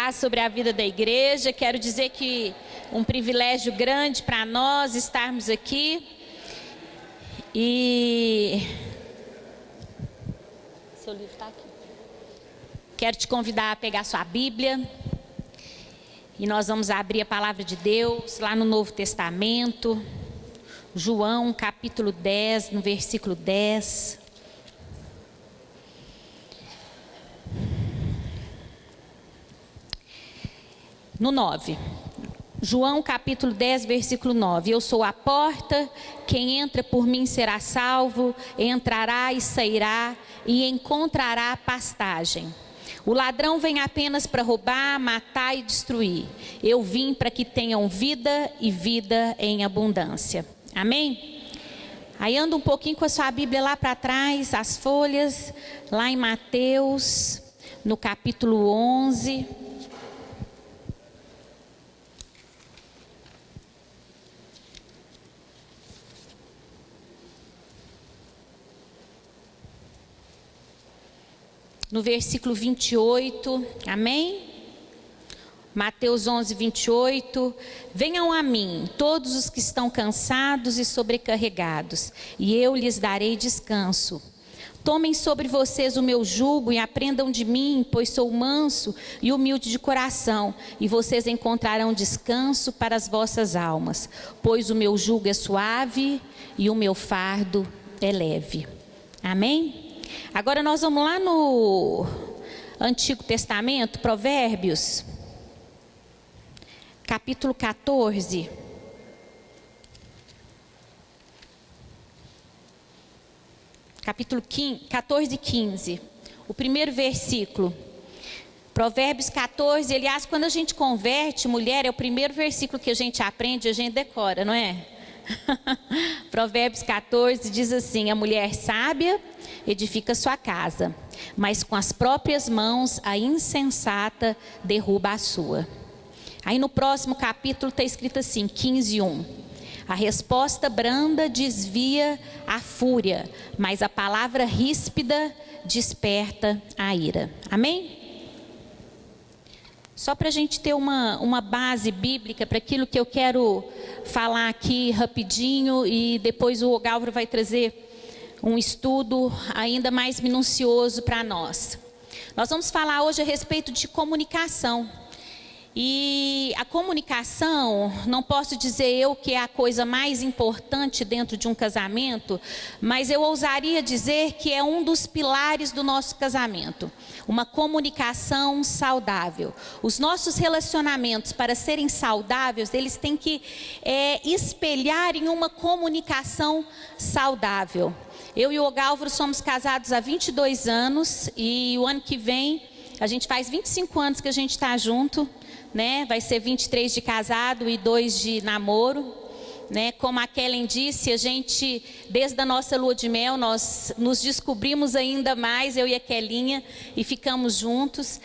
paz sobre a vida da igreja. Quero dizer que um privilégio grande para nós estarmos aqui. E seu livro está aqui. Quero te convidar a pegar sua Bíblia. E nós vamos abrir a palavra de Deus lá no Novo Testamento. João capítulo 10, no versículo 10. No 9. João capítulo 10, versículo 9. Eu sou a porta, quem entra por mim será salvo, entrará e sairá e encontrará pastagem. O ladrão vem apenas para roubar, matar e destruir. Eu vim para que tenham vida e vida em abundância. Amém? Aí anda um pouquinho com a sua Bíblia lá para trás, as folhas, lá em Mateus, no capítulo 11. No versículo 28, amém? Mateus 11, 28. Venham a mim, todos os que estão cansados e sobrecarregados, e eu lhes darei descanso. Tomem sobre vocês o meu jugo e aprendam de mim, pois sou manso e humilde de coração, e vocês encontrarão descanso para as vossas almas, pois o meu jugo é suave e o meu fardo é leve. Amém? Agora nós vamos lá no Antigo Testamento, Provérbios, capítulo 14. Capítulo 14 e 15. O primeiro versículo. Provérbios 14, aliás, quando a gente converte, mulher, é o primeiro versículo que a gente aprende, a gente decora, não é? Provérbios 14 diz assim: a mulher sábia edifica sua casa, mas com as próprias mãos a insensata derruba a sua. Aí no próximo capítulo está escrito assim, 15:1. A resposta branda desvia a fúria, mas a palavra ríspida desperta a ira. Amém? Só para a gente ter uma base bíblica para aquilo que eu quero falar aqui rapidinho, e depois o Galvaro vai trazer um estudo ainda mais minucioso para nós. Nós vamos falar hoje a respeito de comunicação. E a comunicação, não posso dizer eu que é a coisa mais importante dentro de um casamento, mas eu ousaria dizer que é um dos pilares do nosso casamento. Uma comunicação saudável. Os nossos relacionamentos, para serem saudáveis, eles têm que espelhar em uma comunicação saudável. Eu e o Galvaro somos casados há 22 anos e o ano que vem a gente faz 25 anos que a gente está junto, né? Vai ser 23 de casado e 2 de namoro, né? Como a Kellen disse, a gente, desde a nossa lua de mel, nós nos descobrimos ainda mais, eu e a Kellinha, e ficamos juntos.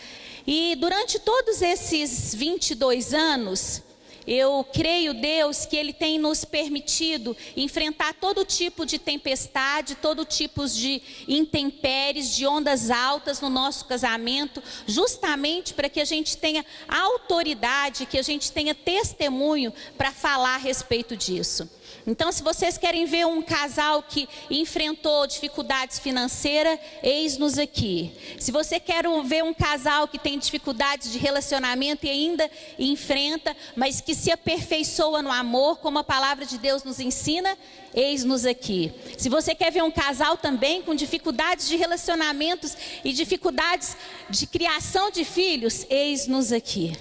E durante todos esses 22 anos, eu creio, Deus, que Ele tem nos permitido enfrentar todo tipo de tempestade, todo tipo de intempéries, de ondas altas no nosso casamento, justamente para que a gente tenha autoridade, que a gente tenha testemunho para falar a respeito disso. Então, se vocês querem ver um casal que enfrentou dificuldades financeiras, eis-nos aqui. Se você quer ver um casal que tem dificuldades de relacionamento e ainda enfrenta, mas que se aperfeiçoa no amor, como a palavra de Deus nos ensina, eis-nos aqui. Se você quer ver um casal também com dificuldades de relacionamentos e dificuldades de criação de filhos, eis-nos aqui.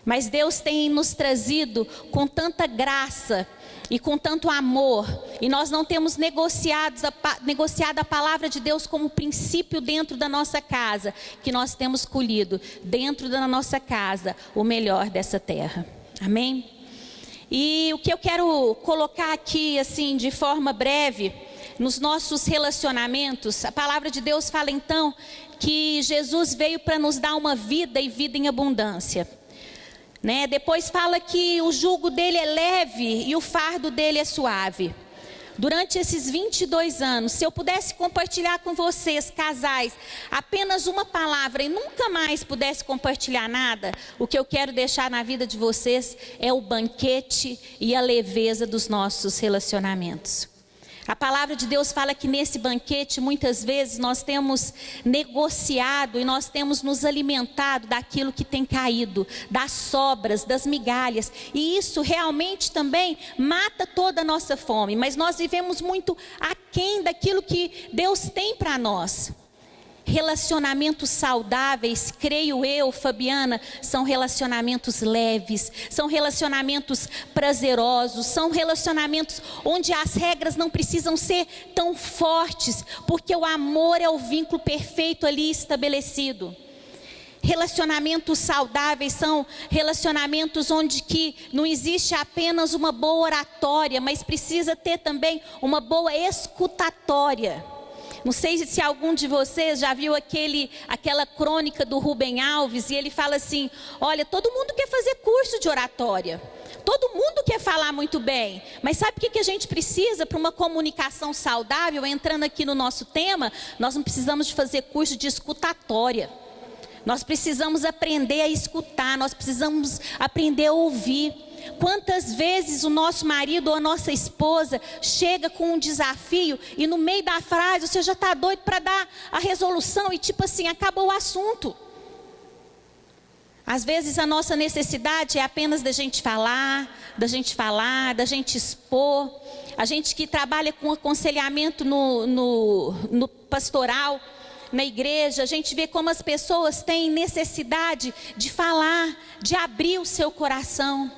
Mas Deus tem nos trazido com tanta graça e com tanto amor, e nós não temos negociado a palavra de Deus como princípio dentro da nossa casa, que nós temos colhido dentro da nossa casa o melhor dessa terra. Amém? E o que eu quero colocar aqui, assim, de forma breve, nos nossos relacionamentos, a palavra de Deus fala então que Jesus veio para nos dar uma vida e vida em abundância. Depois fala que o jugo dele é leve e o fardo dele é suave. durante esses 22 anos, se eu pudesse compartilhar com vocês, casais, apenas uma palavra e nunca mais pudesse compartilhar nada, o que eu quero deixar na vida de vocês é o banquete e a leveza dos nossos relacionamentos. A palavra de Deus fala que nesse banquete, muitas vezes, nós temos negociado e nós temos nos alimentado daquilo que tem caído, das sobras, das migalhas. E isso realmente também mata toda a nossa fome. Mas nós vivemos muito aquém daquilo que Deus tem para nós. Relacionamentos saudáveis, creio eu, Fabiana, são relacionamentos leves, são relacionamentos prazerosos, são relacionamentos onde as regras não precisam ser tão fortes, porque o amor é o vínculo perfeito ali estabelecido. Relacionamentos saudáveis são relacionamentos onde que não existe apenas uma boa oratória, mas precisa ter também uma boa escutatória. Não sei se algum de vocês já viu aquela crônica do Rubem Alves, e ele fala assim: olha, todo mundo quer fazer curso de oratória, todo mundo quer falar muito bem, mas sabe o que a gente precisa para uma comunicação saudável? Entrando aqui no nosso tema, nós não precisamos de fazer curso de escutatória, nós precisamos aprender a escutar, nós precisamos aprender a ouvir. Quantas vezes o nosso marido ou a nossa esposa chega com um desafio e no meio da frase você já está doido para dar a resolução e tipo assim, acabou o assunto. Às vezes a nossa necessidade é apenas da gente falar, da gente expor. A gente que trabalha com aconselhamento no pastoral, na igreja, a gente vê como as pessoas têm necessidade de falar, de abrir o seu coração.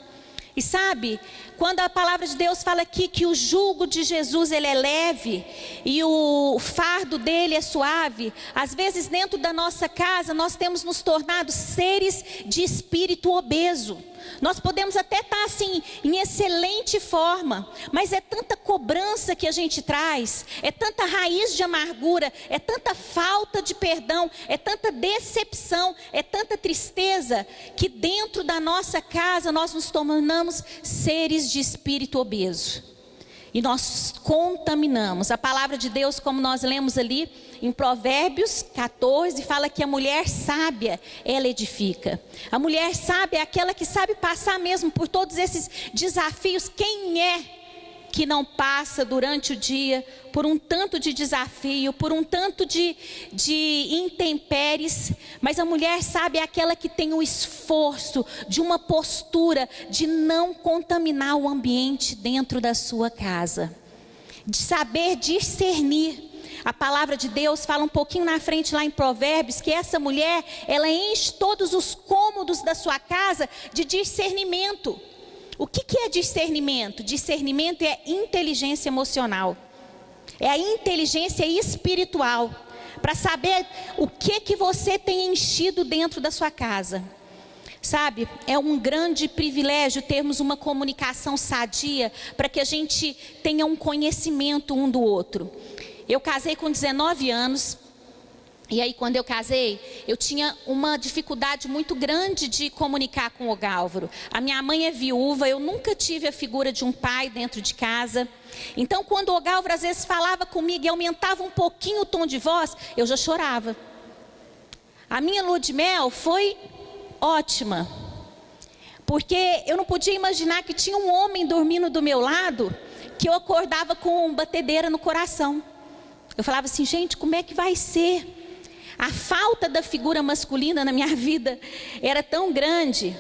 E sabe, quando a palavra de Deus fala aqui que o jugo de Jesus ele é leve e o fardo dele é suave, às vezes dentro da nossa casa nós temos nos tornado seres de espírito obeso. Nós podemos até estar assim em excelente forma, mas é tanta cobrança que a gente traz, é tanta raiz de amargura, é tanta falta de perdão, é tanta decepção, é tanta tristeza, que dentro da nossa casa nós nos tornamos seres de espírito obeso. E nós contaminamos. A palavra de Deus, como nós lemos ali em Provérbios 14, fala que a mulher sábia, ela edifica. A mulher sábia é aquela que sabe passar mesmo por todos esses desafios. Quem é que não passa durante o dia por um tanto de desafio, por um tanto de intempéries? Mas a mulher sábia é aquela que tem o esforço de uma postura de não contaminar o ambiente dentro da sua casa, de saber discernir. A palavra de Deus fala um pouquinho na frente lá em Provérbios que essa mulher, ela enche todos os cômodos da sua casa de discernimento. O que é discernimento? Discernimento é inteligência emocional, é a inteligência espiritual, para saber o que você tem enchido dentro da sua casa. Sabe, é um grande privilégio termos uma comunicação sadia, para que a gente tenha um conhecimento um do outro. Eu casei com 19 anos. E aí quando eu casei, eu tinha uma dificuldade muito grande de comunicar com o Gálvaro. A minha mãe é viúva, eu nunca tive a figura de um pai dentro de casa. Então quando o Gálvaro às vezes falava comigo e aumentava um pouquinho o tom de voz, eu já chorava. A minha lua de mel foi ótima, porque eu não podia imaginar que tinha um homem dormindo do meu lado, que eu acordava com batedeira no coração. Eu falava assim, gente, como é que vai ser? A falta da figura masculina na minha vida era tão grande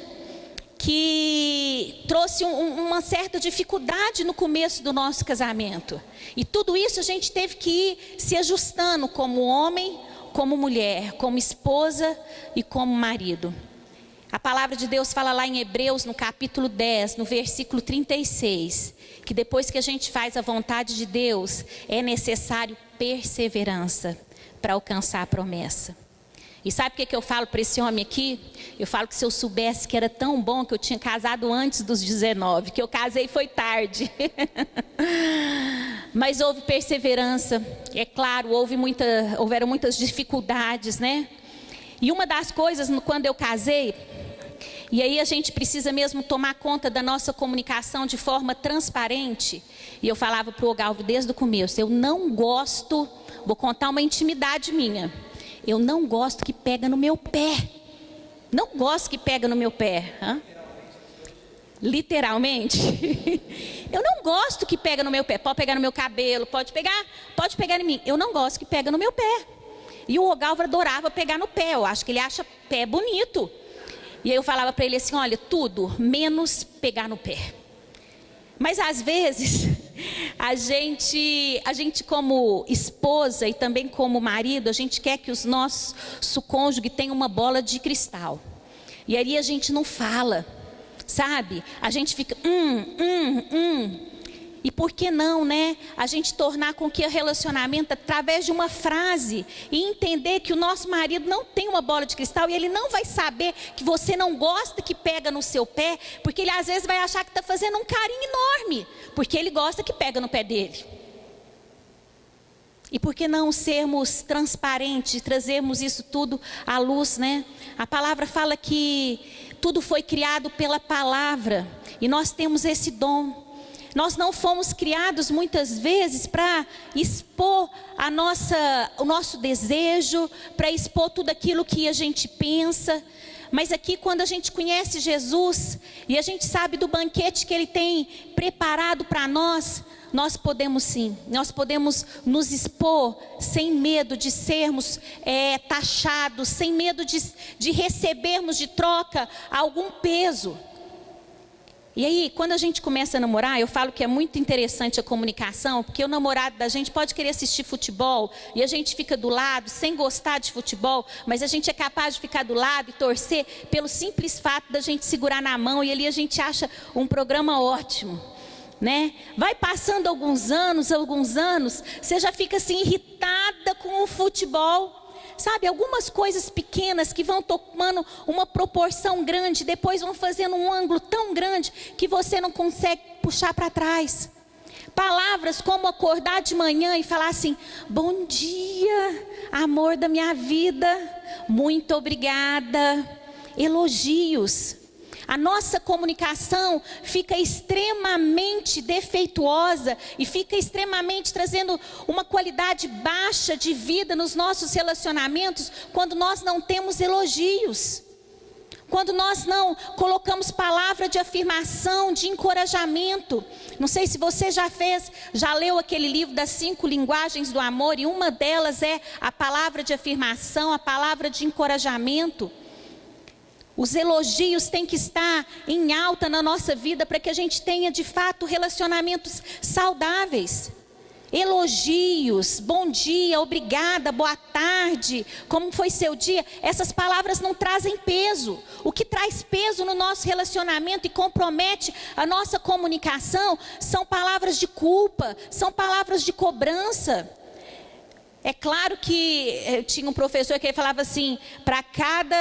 que trouxe uma certa dificuldade no começo do nosso casamento. E tudo isso a gente teve que ir se ajustando como homem, como mulher, como esposa e como marido. A palavra de Deus fala lá em Hebreus, no capítulo 10, no versículo 36, que depois que a gente faz a vontade de Deus, é necessário perseverança para alcançar a promessa. E sabe o que eu falo para esse homem aqui? Eu falo que se eu soubesse que era tão bom que eu tinha casado antes dos 19, que eu casei foi tarde. Mas houve perseverança, é claro, houveram muitas dificuldades, né? E uma das coisas, quando eu casei, E aí a gente precisa mesmo tomar conta da nossa comunicação de forma transparente. E eu falava para o Galvão desde o começo, eu não gosto, vou contar uma intimidade minha, eu não gosto que pega no meu pé. Não gosto que pega no meu pé. Literalmente. Eu não gosto que pega no meu pé. Pode pegar no meu cabelo, pode pegar em mim. Eu não gosto que pega no meu pé. E o Galvão adorava pegar no pé. Eu acho que ele acha pé bonito. E aí eu falava para ele assim, olha, tudo menos pegar no pé. Mas às vezes, a gente como esposa e também como marido, a gente quer que os nosso cônjuge tenha uma bola de cristal. E aí a gente não fala, sabe? A gente fica, E por que não, né? A gente tornar com que o relacionamento, através de uma frase, e entender que o nosso marido não tem uma bola de cristal, e ele não vai saber que você não gosta que pega no seu pé, porque ele às vezes vai achar que está fazendo um carinho enorme, porque ele gosta que pega no pé dele. E por que não sermos transparentes, trazermos isso tudo à luz, né? A palavra fala que tudo foi criado pela palavra, e nós temos esse dom. Nós não fomos criados muitas vezes para expor o nosso desejo, para expor tudo aquilo que a gente pensa. Mas aqui quando a gente conhece Jesus e a gente sabe do banquete que Ele tem preparado para nós, nós podemos sim, nós podemos nos expor sem medo de sermos taxados, sem medo de recebermos de troca algum peso. E aí, quando a gente começa a namorar, eu falo que é muito interessante a comunicação, porque o namorado da gente pode querer assistir futebol, e a gente fica do lado, sem gostar de futebol, mas a gente é capaz de ficar do lado e torcer pelo simples fato da gente segurar na mão, e ali a gente acha um programa ótimo, né? Vai passando alguns anos, você já fica assim irritada com o futebol. Sabe, algumas coisas pequenas que vão tomando uma proporção grande, depois vão fazendo um ângulo tão grande que você não consegue puxar para trás. Palavras como acordar de manhã e falar assim, bom dia, amor da minha vida, muito obrigada. Elogios. A nossa comunicação fica extremamente defeituosa e fica extremamente trazendo uma qualidade baixa de vida nos nossos relacionamentos quando nós não temos elogios. Quando nós não colocamos palavra de afirmação, de encorajamento. Não sei se você já leu aquele livro das 5 linguagens do amor, e uma delas é a palavra de afirmação, a palavra de encorajamento. Os elogios têm que estar em alta na nossa vida para que a gente tenha de fato relacionamentos saudáveis. Elogios, bom dia, obrigada, boa tarde, como foi seu dia? Essas palavras não trazem peso. O que traz peso no nosso relacionamento e compromete a nossa comunicação são palavras de culpa, são palavras de cobrança. É claro que eu tinha um professor que ele falava assim, para cada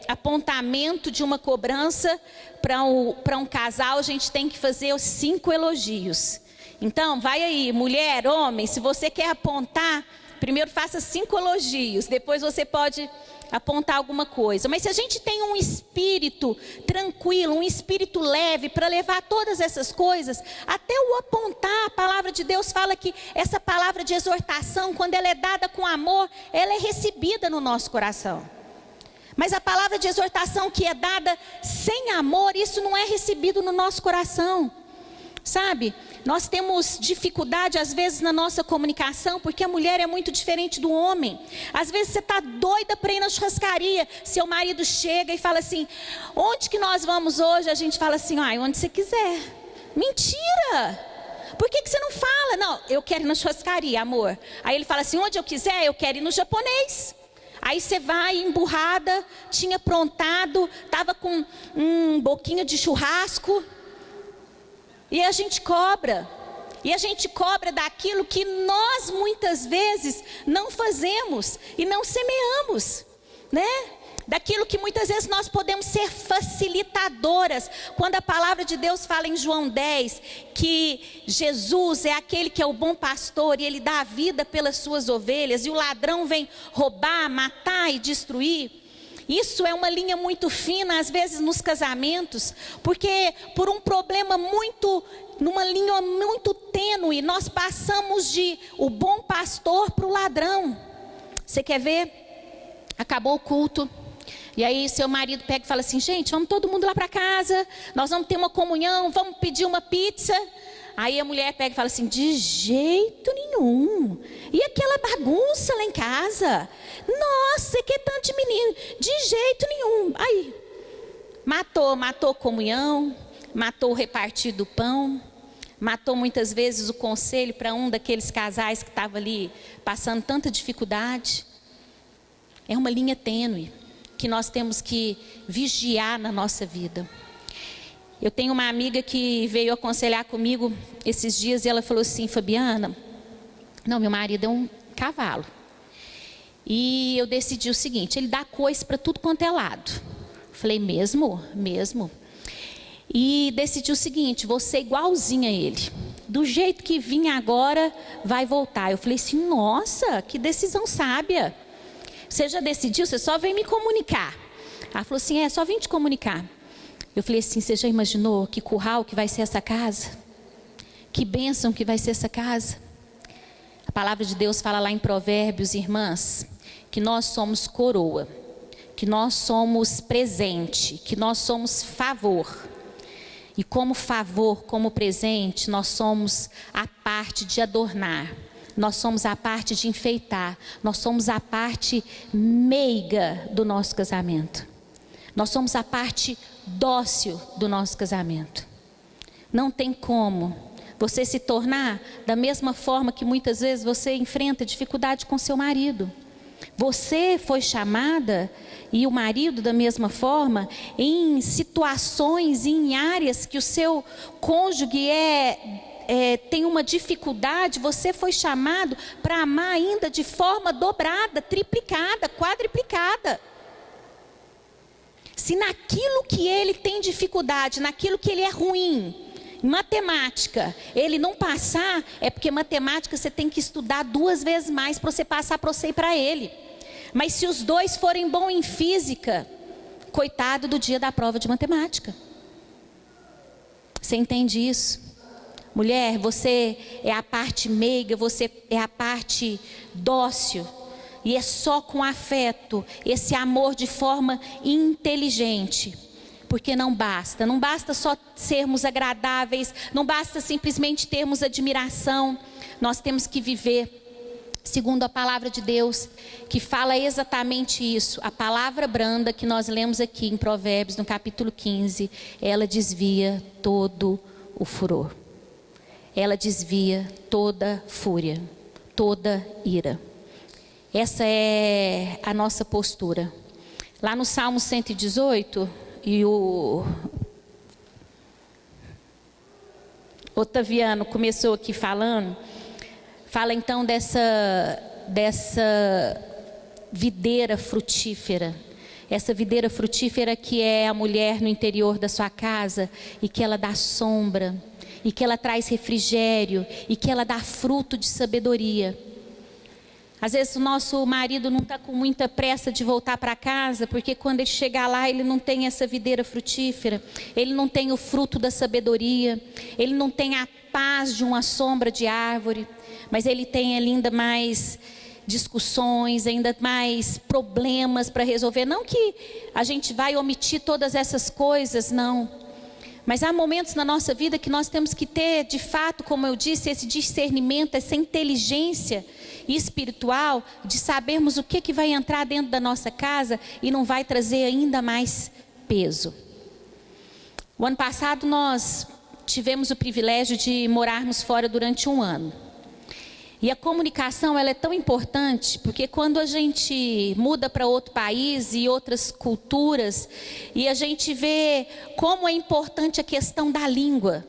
apontamento de uma cobrança para um casal, a gente tem que fazer os 5 elogios. Então, vai aí, mulher, homem, se você quer apontar, primeiro faça 5 elogios, depois você pode apontar alguma coisa. Mas se a gente tem um espírito tranquilo, um espírito leve para levar todas essas coisas, até o apontar, a palavra de Deus fala que essa palavra de exortação, quando ela é dada com amor, ela é recebida no nosso coração. Mas a palavra de exortação que é dada sem amor, isso não é recebido no nosso coração. Sabe, nós temos dificuldade às vezes na nossa comunicação, porque a mulher é muito diferente do homem. Às vezes você está doida para ir na churrascaria, seu marido chega e fala assim, onde que nós vamos hoje? A gente fala assim, onde você quiser. Mentira! Por que você não fala? Não, eu quero ir na churrascaria, amor. Aí ele fala assim, onde eu quiser, eu quero ir no japonês. Aí você vai emburrada, tinha aprontado, estava com um boquinho de churrasco. E a gente cobra. E a gente cobra daquilo que nós muitas vezes não fazemos e não semeamos, né? Daquilo que muitas vezes nós podemos ser facilitadoras. Quando a palavra de Deus fala em João 10, que Jesus é aquele que é o bom pastor e ele dá a vida pelas suas ovelhas, e o ladrão vem roubar, matar e destruir. Isso é uma linha muito fina, às vezes nos casamentos, porque por um problema numa linha muito tênue, nós passamos de o bom pastor para o ladrão. Você quer ver? Acabou o culto. E aí seu marido pega e fala assim: gente, vamos todo mundo lá para casa, nós vamos ter uma comunhão, vamos pedir uma pizza. Aí a mulher pega e fala assim: de jeito nenhum. E aquela bagunça lá em casa? Nossa, que tanto de menino. De jeito nenhum. Aí, matou a comunhão, matou o repartir do pão, matou muitas vezes o conselho para um daqueles casais que estava ali passando tanta dificuldade. É uma linha tênue que nós temos que vigiar na nossa vida. Eu tenho uma amiga que veio aconselhar comigo esses dias e ela falou assim: Fabiana, não, meu marido é um cavalo. E eu decidi o seguinte: ele dá coisa para tudo quanto é lado. Falei: mesmo? Mesmo. E decidi o seguinte: vou ser igualzinha a ele. Do jeito que vinha agora, vai voltar. Eu falei assim: nossa, que decisão sábia. Você já decidiu? Você só vem me comunicar. Ela falou assim: é, só vim te comunicar. Eu falei assim: você já imaginou que curral que vai ser essa casa? Que bênção que vai ser essa casa? A palavra de Deus fala lá em Provérbios, irmãs, que nós somos coroa, que nós somos presente, que nós somos favor. E como favor, como presente, nós somos a parte de adornar. Nós somos a parte de enfeitar. Nós somos a parte meiga do nosso casamento. Nós somos a parte dócil do nosso casamento. Não tem como você se tornar da mesma forma que muitas vezes você enfrenta dificuldade com seu marido. Você foi chamada, e o marido da mesma forma, em situações, em áreas que o seu cônjuge tem uma dificuldade, você foi chamado para amar ainda de forma dobrada, triplicada, quadriplicada. Se naquilo que ele tem dificuldade, naquilo que ele é ruim, em matemática, ele não passar, é porque matemática você tem que estudar 2 vezes mais para você passar para você e para ele. Mas se os dois forem bons em física, coitado do dia da prova de matemática. Você entende isso? Mulher, você é a parte meiga, você é a parte dócil. E é só com afeto, esse amor de forma inteligente. Porque não basta só sermos agradáveis, não basta simplesmente termos admiração. Nós temos que viver segundo a palavra de Deus, que fala exatamente isso. A palavra branda que nós lemos aqui em Provérbios, no capítulo 15, ela desvia todo o furor. Ela desvia toda fúria, toda ira. Essa é a nossa postura. Lá no Salmo 118, e o Otaviano começou aqui falando, fala então dessa videira frutífera. Essa videira frutífera que é a mulher no interior da sua casa, e que ela dá sombra, e que ela traz refrigério, e que ela dá fruto de sabedoria. Às vezes o nosso marido não está com muita pressa de voltar para casa, porque quando ele chegar lá ele não tem essa videira frutífera, ele não tem o fruto da sabedoria, ele não tem a paz de uma sombra de árvore, mas ele tem ainda mais discussões, ainda mais problemas para resolver. Não que a gente vai omitir todas essas coisas, não. Mas há momentos na nossa vida que nós temos que ter, de fato, como eu disse, esse discernimento, essa inteligência espiritual, de sabermos o que vai entrar dentro da nossa casa e não vai trazer ainda mais peso. O ano passado nós tivemos o privilégio de morarmos fora durante 1 ano. E a comunicação, ela é tão importante, porque quando a gente muda para outro país e outras culturas, e a gente vê como é importante a questão da língua,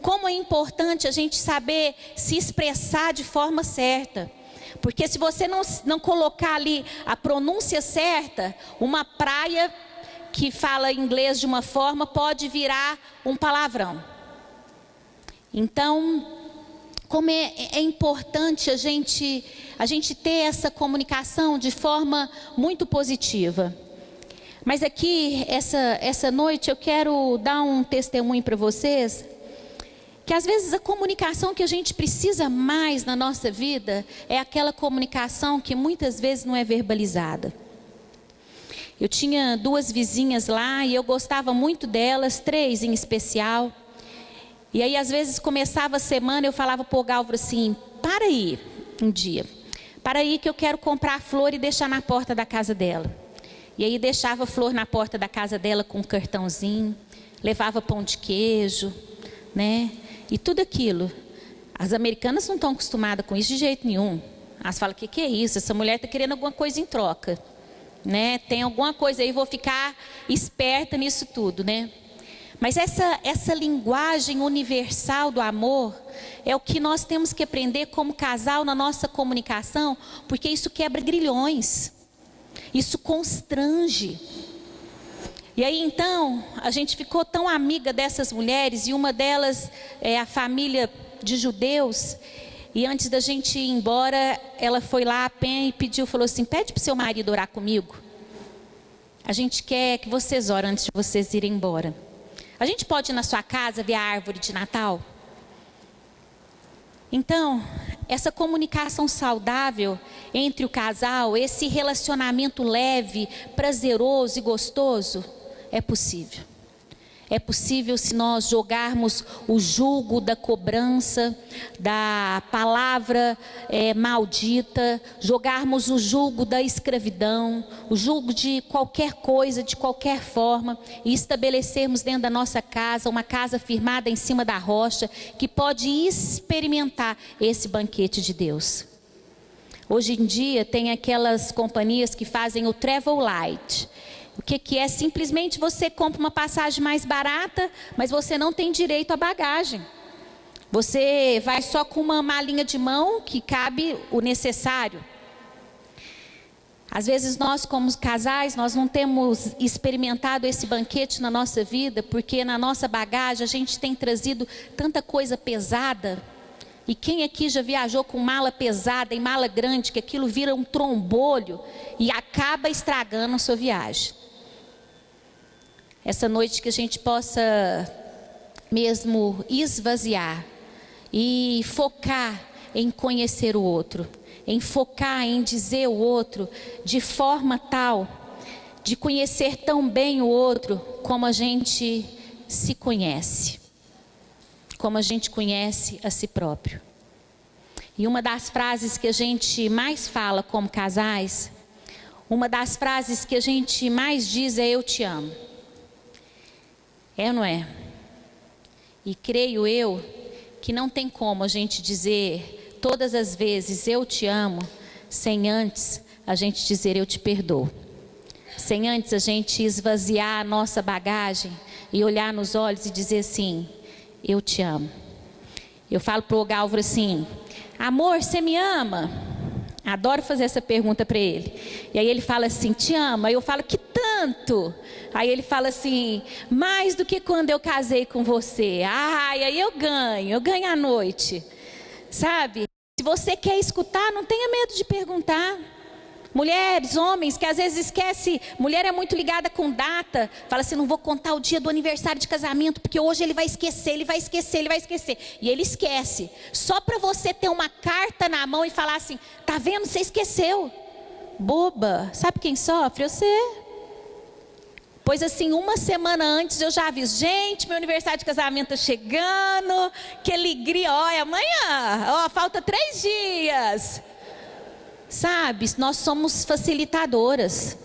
como é importante a gente saber se expressar de forma certa. Porque se você não colocar ali a pronúncia certa, uma praia que fala inglês de uma forma pode virar um palavrão. Então, como é importante a gente ter essa comunicação de forma muito positiva. Mas aqui, essa noite, eu quero dar um testemunho para vocês, que às vezes a comunicação que a gente precisa mais na nossa vida é aquela comunicação que muitas vezes não é verbalizada. Eu tinha 2 vizinhas lá e eu gostava muito delas, 3 em especial. E aí às vezes começava a semana, eu falava para o Galvro assim, para aí um dia, para aí que eu quero comprar flor e deixar na porta da casa dela. E aí deixava flor na porta da casa dela com um cartãozinho, levava pão de queijo, né? E tudo aquilo. As americanas não estão acostumadas com isso de jeito nenhum. Elas falam, que é isso? Essa mulher está querendo alguma coisa em troca, né? Tem alguma coisa aí, vou ficar esperta nisso tudo, né? Mas essa linguagem universal do amor é o que nós temos que aprender como casal na nossa comunicação, porque isso quebra grilhões. Isso constrange. E aí então, a gente ficou tão amiga dessas mulheres, e uma delas é a família de judeus, e antes da gente ir embora, ela foi lá a pé e pediu, falou assim, pede para o seu marido orar comigo. A gente quer que vocês orem antes de vocês irem embora. A gente pode ir na sua casa ver a árvore de Natal? Então, essa comunicação saudável entre o casal, esse relacionamento leve, prazeroso e gostoso, é possível. É possível se nós jogarmos o jugo da cobrança, da palavra maldita, jogarmos o jugo da escravidão, o jugo de qualquer coisa, de qualquer forma, e estabelecermos dentro da nossa casa, uma casa firmada em cima da rocha, que pode experimentar esse banquete de Deus. Hoje em dia tem aquelas companhias que fazem o Travel Light. O que é? Simplesmente você compra uma passagem mais barata, mas você não tem direito à bagagem. Você vai só com uma malinha de mão que cabe o necessário. Às vezes nós, como casais, nós não temos experimentado esse banquete na nossa vida, porque na nossa bagagem a gente tem trazido tanta coisa pesada. E quem aqui já viajou com mala pesada e mala grande, que aquilo vira um trombolho e acaba estragando a sua viagem? Essa noite que a gente possa mesmo esvaziar e focar em conhecer o outro, em focar em dizer o outro de forma tal, de conhecer tão bem o outro como a gente se conhece, como a gente conhece a si próprio. E uma das frases que a gente mais fala como casais, uma das frases que a gente mais diz é eu te amo. É ou não é? E creio eu que não tem como a gente dizer todas as vezes eu te amo, sem antes a gente dizer eu te perdoo. Sem antes a gente esvaziar a nossa bagagem e olhar nos olhos e dizer assim, eu te amo. Eu falo para o Galvro assim, amor, você me ama? Adoro fazer essa pergunta para ele. E aí ele fala assim, te amo. Aí eu falo, que tanto? Aí ele fala assim, mais do que quando eu casei com você. Ai, aí eu ganho a noite. Sabe? Se você quer escutar, não tenha medo de perguntar. Mulheres, homens, que às vezes esquece, mulher é muito ligada com data, fala assim, não vou contar o dia do aniversário de casamento, porque hoje ele vai esquecer, ele vai esquecer, e ele esquece, só para você ter uma carta na mão e falar assim, tá vendo, você esqueceu, boba, sabe quem sofre? Você. Pois assim, uma semana antes eu já aviso, gente, meu aniversário de casamento está chegando, que alegria, ó, é amanhã, ó, falta 3 dias. Sabe, nós somos facilitadoras.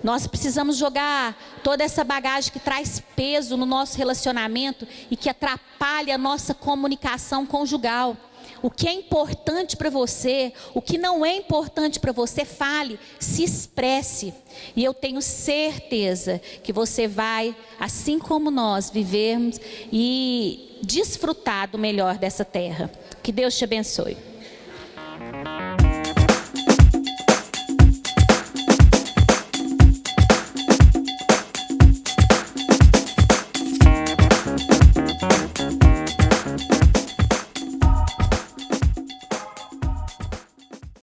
Nós precisamos jogar toda essa bagagem que traz peso no nosso relacionamento e que atrapalha a nossa comunicação conjugal. O que é importante para você, o que não é importante para você, fale, se expresse. E eu tenho certeza que você vai, assim como nós, vivermos e desfrutar do melhor dessa terra. Que Deus te abençoe.